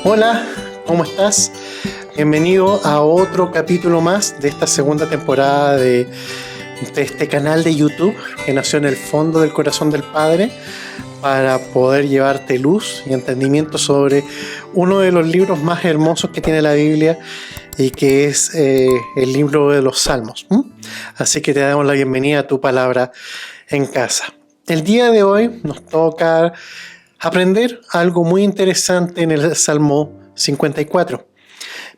Hola, ¿cómo estás? Bienvenido a otro capítulo más de esta segunda temporada de este canal de YouTube que nació en el fondo del corazón del Padre para poder llevarte luz y entendimiento sobre uno de los libros más hermosos que tiene la Biblia y que es el libro de los Salmos. Así que te damos la bienvenida a tu palabra en casa. El día de hoy nos toca aprender algo muy interesante en el Salmo 54.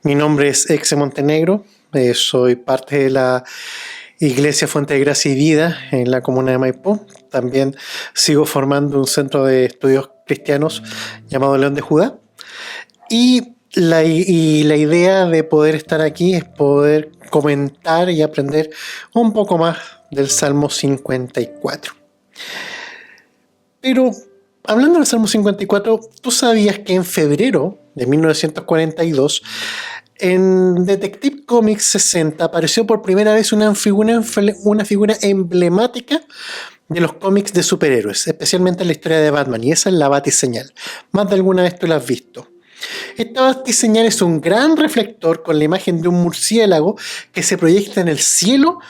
Mi nombre es Exe Montenegro, soy parte de la Iglesia Fuente de Gracia y Vida en la comuna de Maipú. También sigo formando un centro de estudios cristianos llamado León de Judá. Y la idea de poder estar aquí es poder comentar y aprender un poco más del Salmo 54. Pero hablando del Salmo 54, ¿tú sabías que en febrero de 1942 en Detective Comics 60 apareció por primera vez una figura emblemática de los cómics de superhéroes, especialmente en la historia de Batman, y esa es la Batiseñal? Más de alguna vez tú la has visto. Esta Batiseñal es un gran reflector con la imagen de un murciélago que se proyecta en el cielo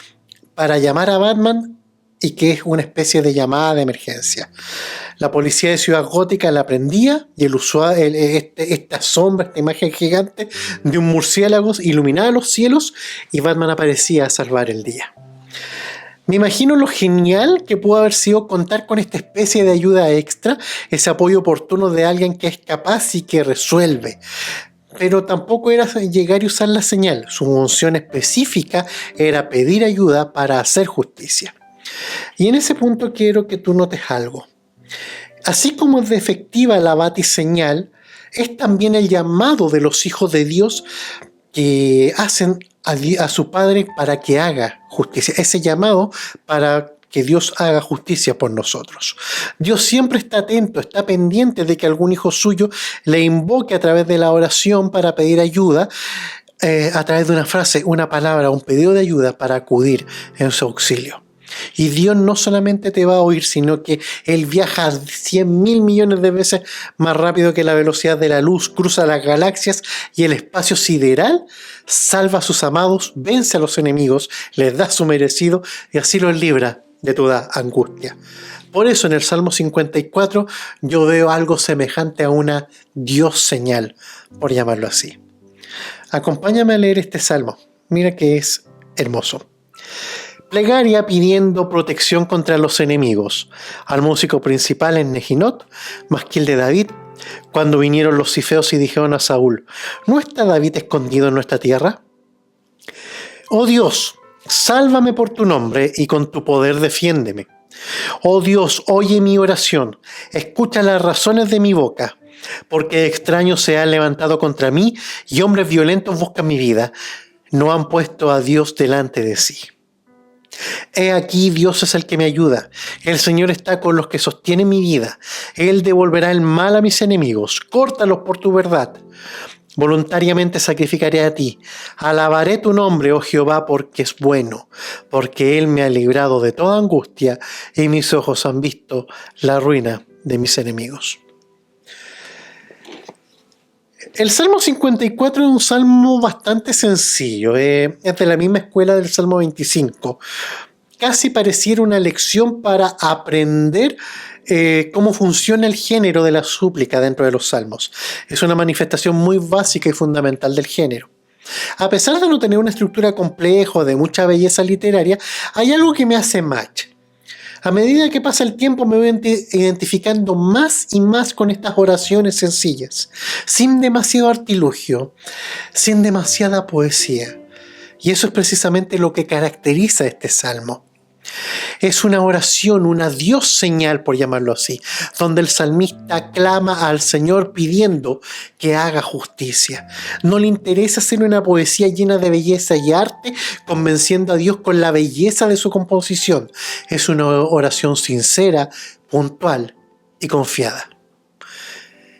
para llamar a Batman y que es una especie de llamada de emergencia. La policía de Ciudad Gótica la prendía y esta sombra, esta imagen gigante de un murciélago iluminaba los cielos y Batman aparecía a salvar el día. Me imagino lo genial que pudo haber sido contar con esta especie de ayuda extra, ese apoyo oportuno de alguien que es capaz y que resuelve. Pero tampoco era llegar y usar la señal. Su función específica era pedir ayuda para hacer justicia. Y en ese punto quiero que tú notes algo. Así como es de efectiva la batiseñal, es también el llamado de los hijos de Dios que hacen a su Padre para que haga justicia. Ese llamado para que Dios haga justicia por nosotros. Dios siempre está atento, está pendiente de que algún hijo suyo le invoque a través de la oración para pedir ayuda, a través de una frase, una palabra, un pedido de ayuda para acudir en su auxilio. Y Dios no solamente te va a oír, sino que Él viaja 100.000 millones de veces más rápido que la velocidad de la luz, cruza las galaxias y el espacio sideral, salva a sus amados, vence a los enemigos, les da su merecido y así los libra de toda angustia. Por eso en el Salmo 54 yo veo algo semejante a una Dios señal, por llamarlo así. Acompáñame a leer este salmo. Mira que es hermoso. Plegaria pidiendo protección contra los enemigos. Al músico principal en Nejinot, masquil de David, cuando vinieron los cifeos y dijeron a Saúl: ¿no está David escondido en nuestra tierra? Oh Dios, sálvame por tu nombre y con tu poder defiéndeme. Oh Dios, oye mi oración, escucha las razones de mi boca, porque extraños se han levantado contra mí y hombres violentos buscan mi vida. No han puesto a Dios delante de sí. He aquí, Dios es el que me ayuda. El Señor está con los que sostienen mi vida. Él devolverá el mal a mis enemigos. Córtalos por tu verdad. Voluntariamente sacrificaré a ti. Alabaré tu nombre, oh Jehová, porque es bueno, porque Él me ha librado de toda angustia y mis ojos han visto la ruina de mis enemigos. El Salmo 54 es un salmo bastante sencillo, es de la misma escuela del Salmo 25. Casi pareciera una lección para aprender cómo funciona el género de la súplica dentro de los salmos. Es una manifestación muy básica y fundamental del género. A pesar de no tener una estructura compleja o de mucha belleza literaria, hay algo que me hace match. A medida que pasa el tiempo me voy identificando más y más con estas oraciones sencillas, sin demasiado artilugio, sin demasiada poesía. Y eso es precisamente lo que caracteriza este salmo. Es una oración, una Dios señal, por llamarlo así, donde el salmista clama al Señor pidiendo que haga justicia. No le interesa hacer una poesía llena de belleza y arte, convenciendo a Dios con la belleza de su composición. Es una oración sincera, puntual y confiada.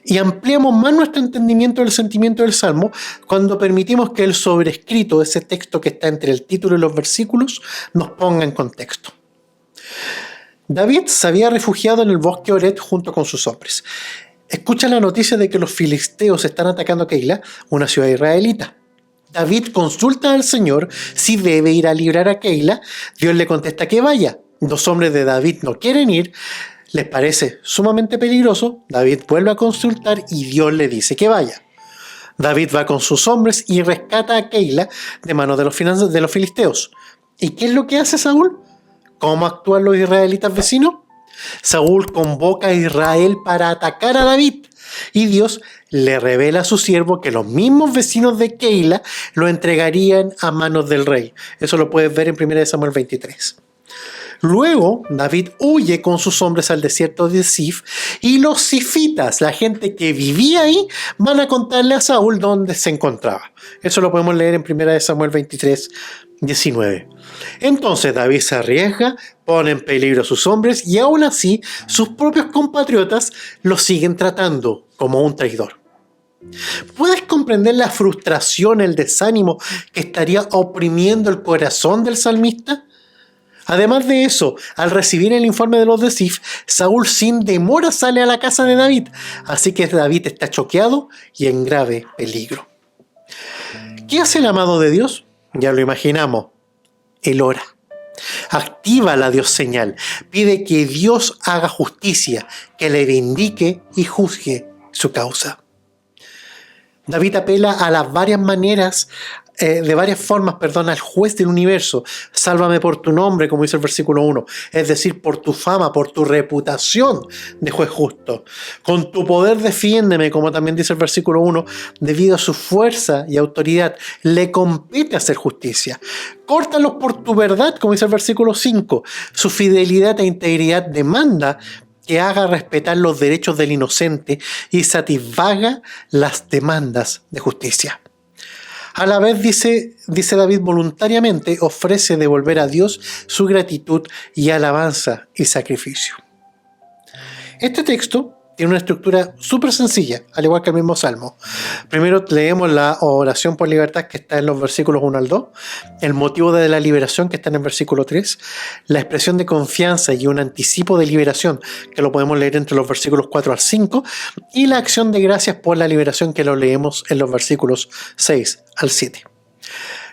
Y ampliamos más nuestro entendimiento del sentimiento del Salmo cuando permitimos que el sobrescrito, ese texto que está entre el título y los versículos, nos ponga en contexto. David se había refugiado en el bosque Oret junto con sus hombres. escucha la noticia de que los filisteos están atacando a Keila, una ciudad israelita. David consulta al Señor si debe ir a librar a Keila. Dios le contesta que vaya. Los hombres de David no quieren ir, les parece sumamente peligroso. David vuelve a consultar y Dios le dice que vaya. David va con sus hombres y rescata a Keila de manos de los filisteos. ¿Y qué es lo que hace Saúl? ¿Cómo actúan los israelitas vecinos? Saúl convoca a Israel para atacar a David y Dios le revela a su siervo que los mismos vecinos de Keila lo entregarían a manos del rey. Eso lo puedes ver en 1 Samuel 23. Luego, David huye con sus hombres al desierto de Zif y los zifitas, la gente que vivía ahí, van a contarle a Saúl dónde se encontraba. Eso lo podemos leer en 1 Samuel 23, 19. Entonces David se arriesga, pone en peligro a sus hombres y aún así sus propios compatriotas lo siguen tratando como un traidor. ¿Puedes comprender la frustración, el desánimo que estaría oprimiendo el corazón del salmista? Además de eso, al recibir el informe de los de Zif, Saúl sin demora sale a la casa de David, así que David está choqueado y en grave peligro. ¿Qué hace el amado de Dios? Ya lo imaginamos, él ora. Activa la Dios señal, pide que Dios haga justicia, que le vindique y juzgue su causa. David apela a las varias maneras, de varias formas, al juez del universo. Sálvame por tu nombre, como dice el versículo 1, es decir, por tu fama, por tu reputación de juez justo. Con tu poder defiéndeme, como también dice el versículo 1, debido a su fuerza y autoridad, le compete hacer justicia. Córtalos por tu verdad, como dice el versículo 5, su fidelidad e integridad demanda que haga respetar los derechos del inocente y satisfaga las demandas de justicia. A la vez, dice David, voluntariamente ofrece devolver a Dios su gratitud y alabanza y sacrificio. Este texto tiene una estructura súper sencilla, al igual que el mismo Salmo. Primero leemos la oración por libertad que está en los versículos 1 al 2, el motivo de la liberación que está en el versículo 3, la expresión de confianza y un anticipo de liberación que lo podemos leer entre los versículos 4 al 5 y la acción de gracias por la liberación que lo leemos en los versículos 6 al 7.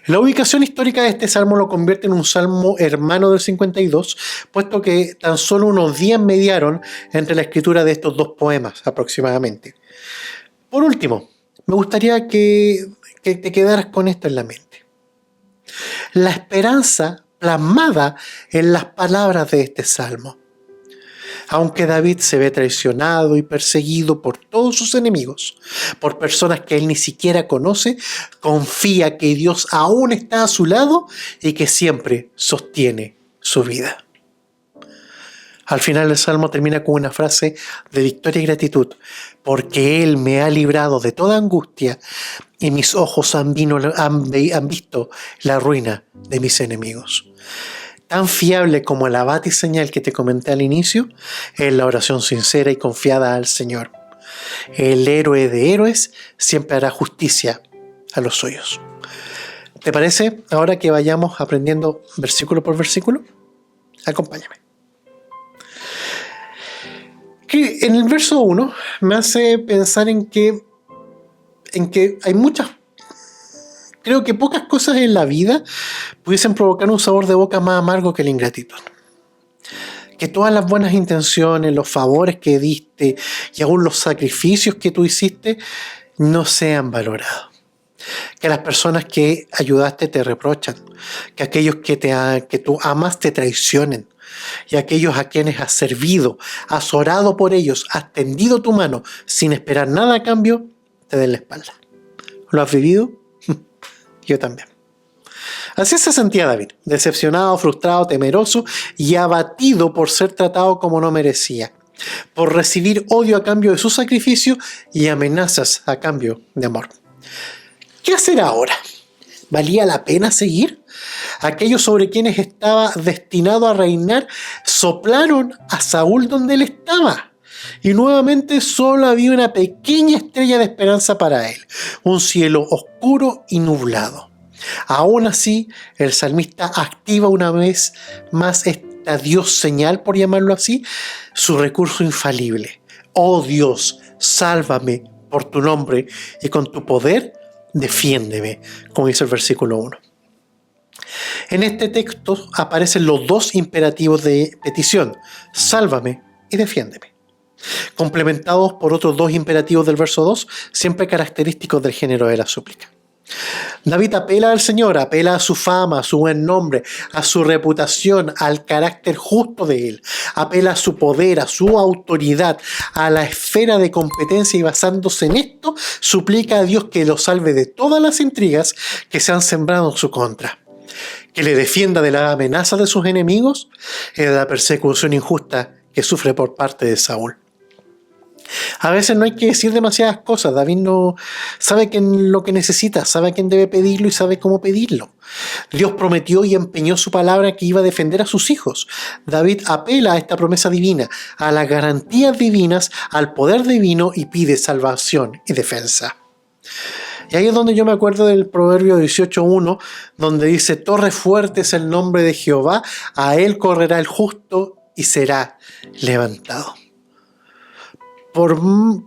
La ubicación histórica de este salmo lo convierte en un salmo hermano del 52, puesto que tan solo unos días mediaron entre la escritura de estos dos poemas aproximadamente. Por último, me gustaría que te quedaras con esto en la mente. La esperanza plasmada en las palabras de este salmo. Aunque David se ve traicionado y perseguido por todos sus enemigos, por personas que él ni siquiera conoce, confía que Dios aún está a su lado y que siempre sostiene su vida. Al final el salmo termina con una frase de victoria y gratitud, porque Él me ha librado de toda angustia y mis ojos han visto la ruina de mis enemigos. Tan fiable como la batiseñal que te comenté al inicio es la oración sincera y confiada al Señor. El héroe de héroes siempre hará justicia a los suyos. ¿Te parece ahora que vayamos aprendiendo versículo por versículo? Acompáñame. Que en el verso 1 me hace pensar en que hay creo que pocas cosas en la vida pudiesen provocar un sabor de boca más amargo que la ingratitud. Que todas las buenas intenciones, los favores que diste y aún los sacrificios que tú hiciste no sean valorados. Que las personas que ayudaste te reprochan. Que aquellos que tú amas te traicionen. Y aquellos a quienes has servido, has orado por ellos, has tendido tu mano sin esperar nada a cambio, te den la espalda. ¿Lo has vivido? Yo también. Así se sentía David, decepcionado, frustrado, temeroso y abatido por ser tratado como no merecía, por recibir odio a cambio de su sacrificio y amenazas a cambio de amor. ¿Qué hacer ahora? ¿Valía la pena seguir? Aquellos sobre quienes estaba destinado a reinar soplaron a Saúl donde él estaba. Y nuevamente solo había una pequeña estrella de esperanza para él, un cielo oscuro y nublado. Aún así, el salmista activa una vez más esta Dios señal, por llamarlo así, su recurso infalible. Oh Dios, sálvame por tu nombre y con tu poder defiéndeme, como dice el versículo 1. En este texto aparecen los dos imperativos de petición: sálvame y defiéndeme, complementados por otros dos imperativos del verso 2, siempre característicos del género de la súplica. David apela al Señor, apela a su fama, a su buen nombre, a su reputación, al carácter justo de Él, apela a su poder, a su autoridad, a la esfera de competencia, y basándose en esto, suplica a Dios que lo salve de todas las intrigas que se han sembrado en su contra, que le defienda de las amenazas de sus enemigos y de la persecución injusta que sufre por parte de Saúl. A veces no hay que decir demasiadas cosas. David no sabe lo que necesita, sabe a quién debe pedirlo y sabe cómo pedirlo. Dios prometió y empeñó su palabra que iba a defender a sus hijos. David apela a esta promesa divina, a las garantías divinas, al poder divino, y pide salvación y defensa. Y ahí es donde yo me acuerdo del Proverbio 18:1, donde dice: torre fuerte es el nombre de Jehová, a él correrá el justo y será levantado.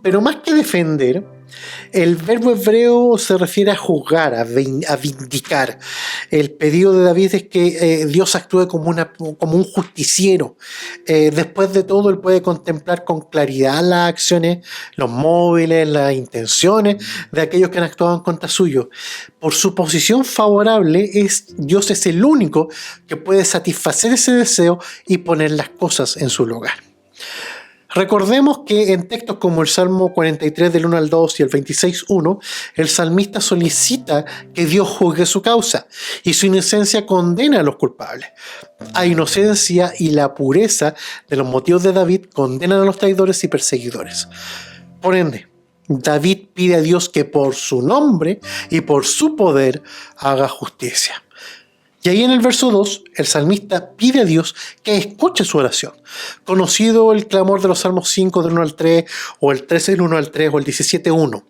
Pero más que defender, el verbo hebreo se refiere a juzgar, a vindicar. El pedido de David es que Dios actúe como un justiciero. Después de todo, él puede contemplar con claridad las acciones, los móviles, las intenciones de aquellos que han actuado en contra suyo. Por su posición favorable, Dios es el único que puede satisfacer ese deseo y poner las cosas en su lugar. Recordemos que en textos como el Salmo 43 del 1 al 2 y el 26:1, el salmista solicita que Dios juzgue su causa y su inocencia condena a los culpables. La inocencia y la pureza de los motivos de David condenan a los traidores y perseguidores. Por ende, David pide a Dios que por su nombre y por su poder haga justicia. Y ahí en el verso 2, el salmista pide a Dios que escuche su oración. Conocido el clamor de los Salmos 5 del 1 al 3, o el 13 del 1 al 3, o el 17:1.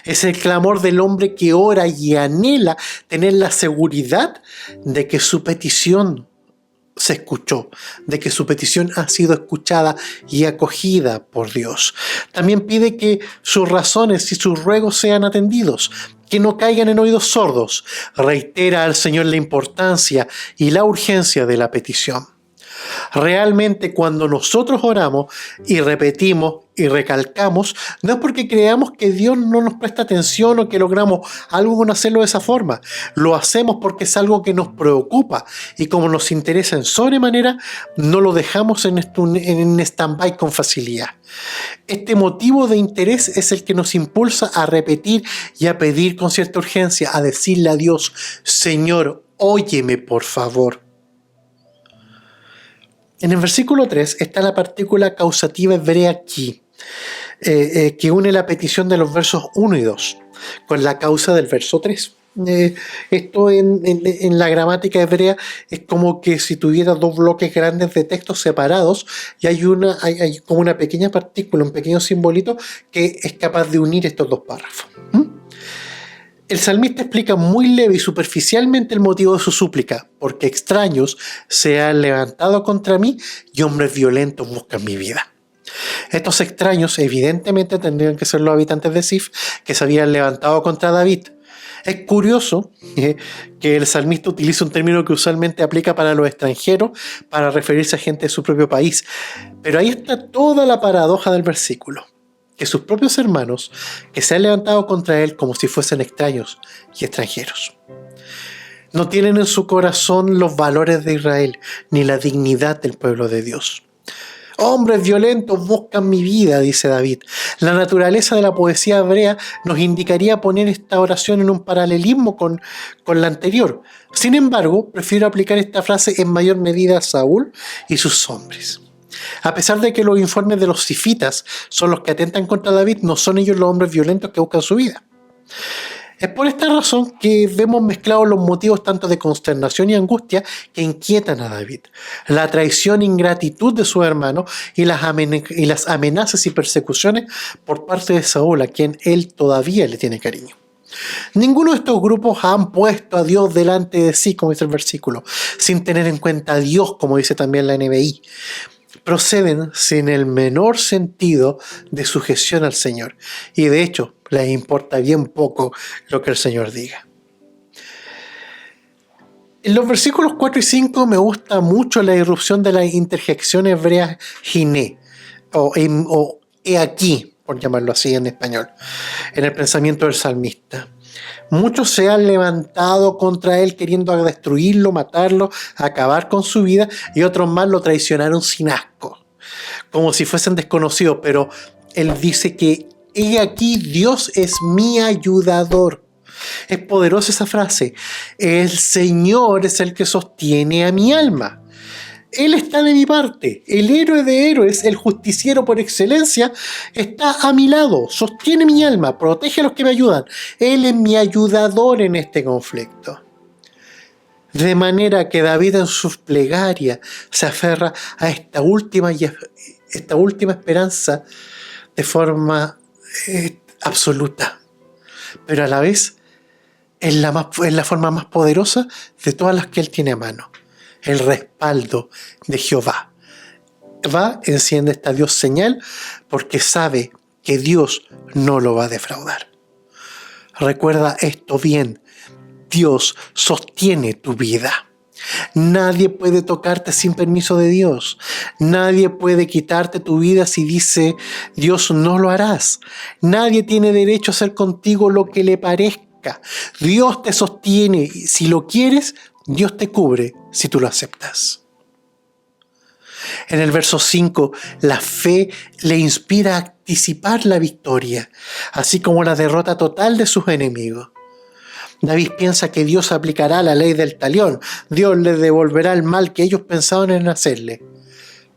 Es el clamor del hombre que ora y anhela tener la seguridad de que su petición se escuchó, de que su petición ha sido escuchada y acogida por Dios. También pide que sus razones y sus ruegos sean atendidos, que no caigan en oídos sordos. Reitera al Señor la importancia y la urgencia de la petición. Realmente, cuando nosotros oramos y repetimos y recalcamos, no es porque creamos que Dios no nos presta atención o que logramos algo con hacerlo de esa forma. Lo hacemos porque es algo que nos preocupa, y como nos interesa en sobremanera, no lo dejamos en stand-by con facilidad. Este motivo de interés es el que nos impulsa a repetir y a pedir con cierta urgencia, a decirle a Dios: Señor, óyeme por favor. En el versículo 3 está la partícula causativa hebrea ki, que une la petición de los versos 1 y 2 con la causa del verso 3. Esto en la gramática hebrea es como que si tuviera dos bloques grandes de textos separados y hay como una pequeña partícula, un pequeño simbolito que es capaz de unir estos dos párrafos. El salmista explica muy leve y superficialmente el motivo de su súplica: porque extraños se han levantado contra mí y hombres violentos buscan mi vida. Estos extraños evidentemente tendrían que ser los habitantes de Ziph, que se habían levantado contra David. Es curioso que el salmista utilice un término que usualmente aplica para los extranjeros para referirse a gente de su propio país, pero ahí está toda la paradoja del versículo: que sus propios hermanos, que se han levantado contra él como si fuesen extraños y extranjeros. No tienen en su corazón los valores de Israel, ni la dignidad del pueblo de Dios. Hombres violentos buscan mi vida, dice David. La naturaleza de la poesía hebrea nos indicaría poner esta oración en un paralelismo con la anterior. Sin embargo, prefiero aplicar esta frase en mayor medida a Saúl y sus hombres. A pesar de que los informes de los zifitas son los que atentan contra David, no son ellos los hombres violentos que buscan su vida. Es por esta razón que vemos mezclados los motivos tanto de consternación y angustia que inquietan a David: la traición e ingratitud de su hermano y las amenazas y persecuciones por parte de Saúl, a quien él todavía le tiene cariño. Ninguno de estos grupos han puesto a Dios delante de sí, como dice el versículo, sin tener en cuenta a Dios, como dice también la NBI. proceden sin el menor sentido de sujeción al Señor. Y de hecho, les importa bien poco lo que el Señor diga. En los versículos 4 y 5 me gusta mucho la irrupción de la interjección hebrea giné, o he aquí, por llamarlo así en español, en el pensamiento del salmista. Muchos se han levantado contra él queriendo destruirlo, matarlo, acabar con su vida, y otros más lo traicionaron sin asco, como si fuesen desconocidos, pero él dice que he aquí Dios es mi ayudador. Es poderosa esa frase. El Señor es el que sostiene a mi alma. Él está de mi parte. El héroe de héroes, el justiciero por excelencia, está a mi lado. Sostiene mi alma, protege a los que me ayudan. Él es mi ayudador en este conflicto. De manera que David en sus plegarias se aferra a esta última esperanza de forma absoluta. Pero a la vez es la forma más poderosa de todas las que él tiene a mano. El respaldo de Jehová. Enciende esta Dios señal porque sabe que Dios no lo va a defraudar. Recuerda esto bien. Dios sostiene tu vida. Nadie puede tocarte sin permiso de Dios. Nadie puede quitarte tu vida si dice Dios no lo harás. Nadie tiene derecho a hacer contigo lo que le parezca. Dios te sostiene y si lo quieres, Dios te cubre si tú lo aceptas. En el verso 5, la fe le inspira a anticipar la victoria, así como la derrota total de sus enemigos. David piensa que Dios aplicará la ley del talión. Dios les devolverá el mal que ellos pensaban en hacerle.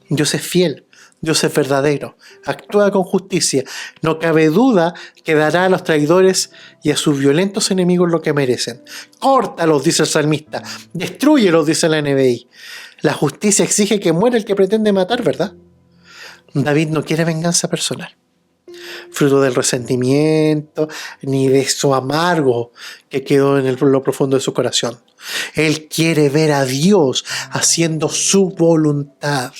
Dios es fiel. Dios es verdadero, actúa con justicia, no cabe duda que dará a los traidores y a sus violentos enemigos lo que merecen. Córtalos, dice el salmista, destrúyelos, dice la NBI. La justicia exige que muera el que pretende matar, ¿verdad? David no quiere venganza personal, fruto del resentimiento ni de eso amargo que quedó en lo profundo de su corazón. Él quiere ver a Dios haciendo su voluntad.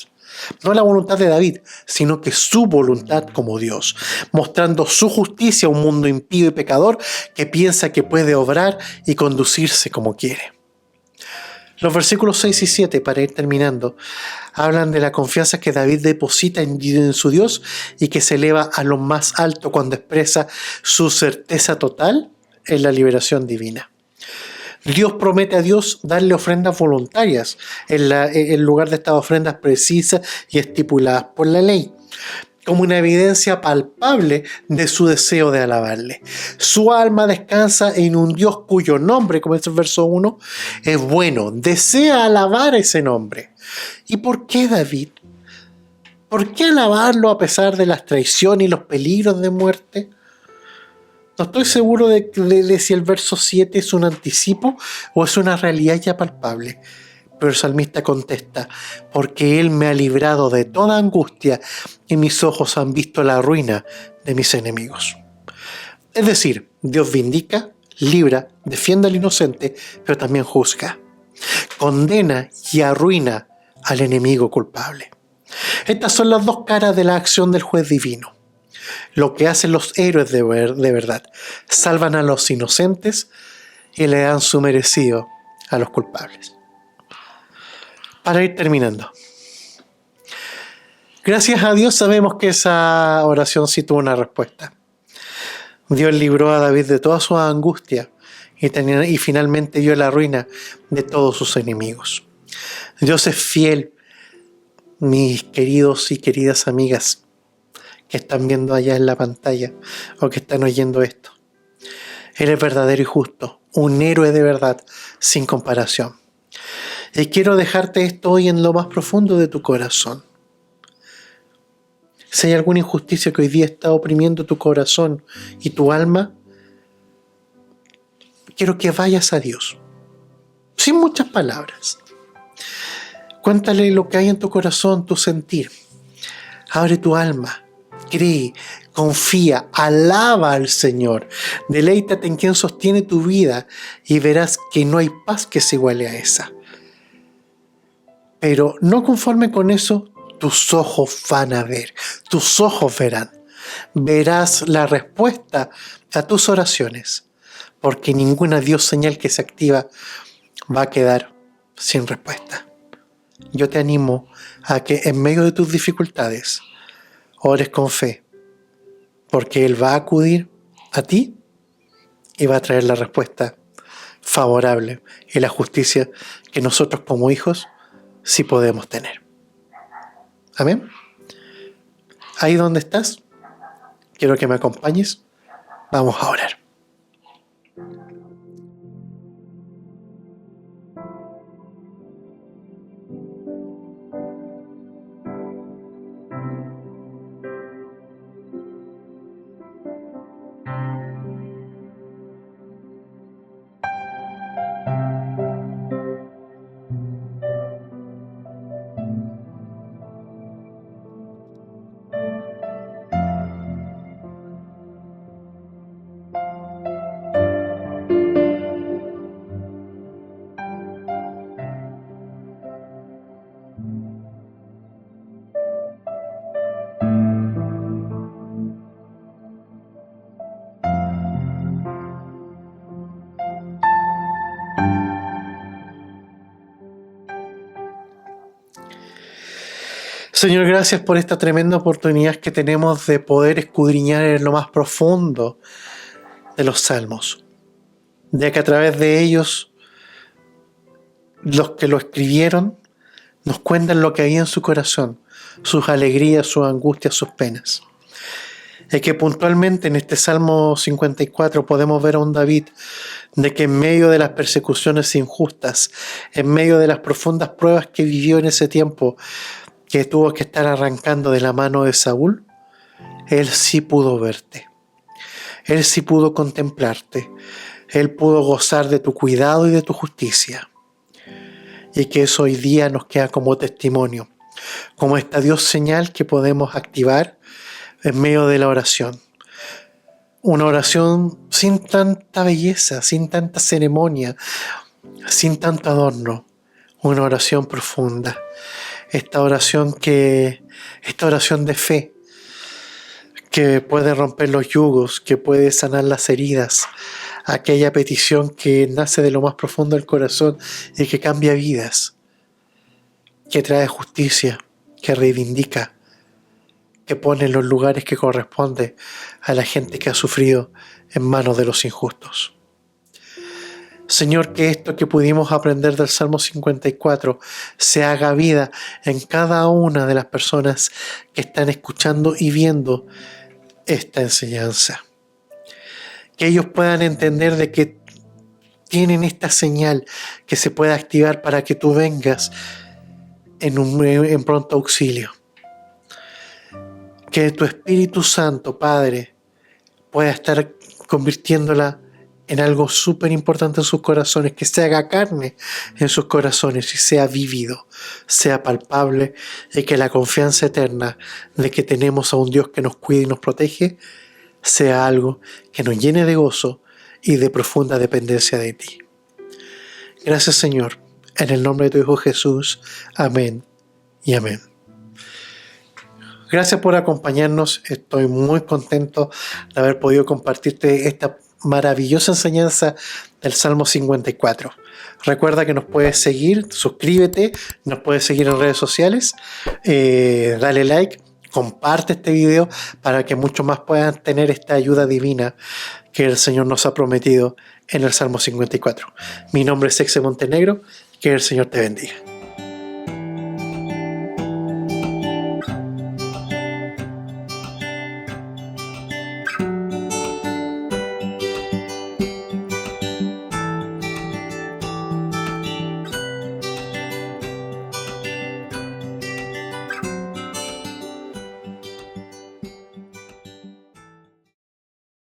No la voluntad de David, sino que su voluntad como Dios, mostrando su justicia a un mundo impío y pecador que piensa que puede obrar y conducirse como quiere. Los versículos 6 y 7, para ir terminando, hablan de la confianza que David deposita en su Dios y que se eleva a lo más alto cuando expresa su certeza total en la liberación divina. Dios promete a Dios darle ofrendas voluntarias en lugar de estas ofrendas precisas y estipuladas por la ley, como una evidencia palpable de su deseo de alabarle. Su alma descansa en un Dios cuyo nombre, como dice el verso 1, es bueno, desea alabar ese nombre. ¿Y por qué David? ¿Por qué alabarlo a pesar de las traiciones y los peligros de muerte? No estoy seguro de si el verso 7 es un anticipo o es una realidad ya palpable. Pero el salmista contesta, porque Él me ha librado de toda angustia y mis ojos han visto la ruina de mis enemigos. Es decir, Dios vindica, libra, defiende al inocente, pero también juzga. Condena y arruina al enemigo culpable. Estas son las dos caras de la acción del juez divino. Lo que hacen los héroes de verdad, salvan a los inocentes y le dan su merecido a los culpables. Para ir terminando, gracias a Dios sabemos que esa oración sí tuvo una respuesta. Dios libró a David de toda su angustia y finalmente dio la ruina de todos sus enemigos. Dios es fiel, mis queridos y queridas amigas que están viendo allá en la pantalla o que están oyendo esto. Él es verdadero y justo, un héroe de verdad, sin comparación. Y quiero dejarte esto hoy en lo más profundo de tu corazón. Si hay alguna injusticia que hoy día está oprimiendo tu corazón y tu alma, quiero que vayas a Dios, sin muchas palabras. Cuéntale lo que hay en tu corazón, tu sentir. Abre tu alma. Cree, confía, alaba al Señor, deleítate en quien sostiene tu vida y verás que no hay paz que se iguale a esa. Pero no conforme con eso, tus ojos van a ver, tus ojos verán. Verás la respuesta a tus oraciones, porque ninguna Dios señal que se activa va a quedar sin respuesta. Yo te animo a que en medio de tus dificultades ores con fe, porque Él va a acudir a ti y va a traer la respuesta favorable y la justicia que nosotros como hijos sí podemos tener. Amén. Ahí donde estás, quiero que me acompañes. Vamos a orar. Señor, gracias por esta tremenda oportunidad que tenemos de poder escudriñar en lo más profundo de los salmos, de que a través de ellos los que lo escribieron nos cuentan lo que había en su corazón, sus alegrías, sus angustias, sus penas. Y que puntualmente en este Salmo 54 podemos ver a un David de que en medio de las persecuciones injustas, en medio de las profundas pruebas que vivió en ese tiempo, que tuvo que estar arrancando de la mano de Saúl, Él sí pudo verte. Él sí pudo contemplarte. Él pudo gozar de tu cuidado y de tu justicia. Y que eso hoy día nos queda como testimonio, como esta Dios señal que podemos activar en medio de la oración. Una oración sin tanta belleza, sin tanta ceremonia, sin tanto adorno. Una oración profunda. Esta oración de fe, que puede romper los yugos, que puede sanar las heridas, aquella petición que nace de lo más profundo del corazón y que cambia vidas, que trae justicia, que reivindica, que pone en los lugares que corresponde a la gente que ha sufrido en manos de los injustos. Señor, que esto que pudimos aprender del Salmo 54 se haga vida en cada una de las personas que están escuchando y viendo esta enseñanza. Que ellos puedan entender de que tienen esta señal que se puede activar para que tú vengas en pronto auxilio. Que tu Espíritu Santo, Padre, pueda estar convirtiéndola en algo súper importante en sus corazones, que se haga carne en sus corazones y sea vivido, sea palpable, y que la confianza eterna de que tenemos a un Dios que nos cuida y nos protege sea algo que nos llene de gozo y de profunda dependencia de ti. Gracias, Señor, en el nombre de tu Hijo Jesús. Amén y amén. Gracias por acompañarnos. Estoy muy contento de haber podido compartirte esta maravillosa enseñanza del Salmo 54. Recuerda que nos puedes seguir, suscríbete, nos puedes seguir en redes sociales, dale like, comparte este video para que muchos más puedan tener esta ayuda divina que el Señor nos ha prometido en el Salmo 54. Mi nombre es Exe Montenegro, que el Señor te bendiga.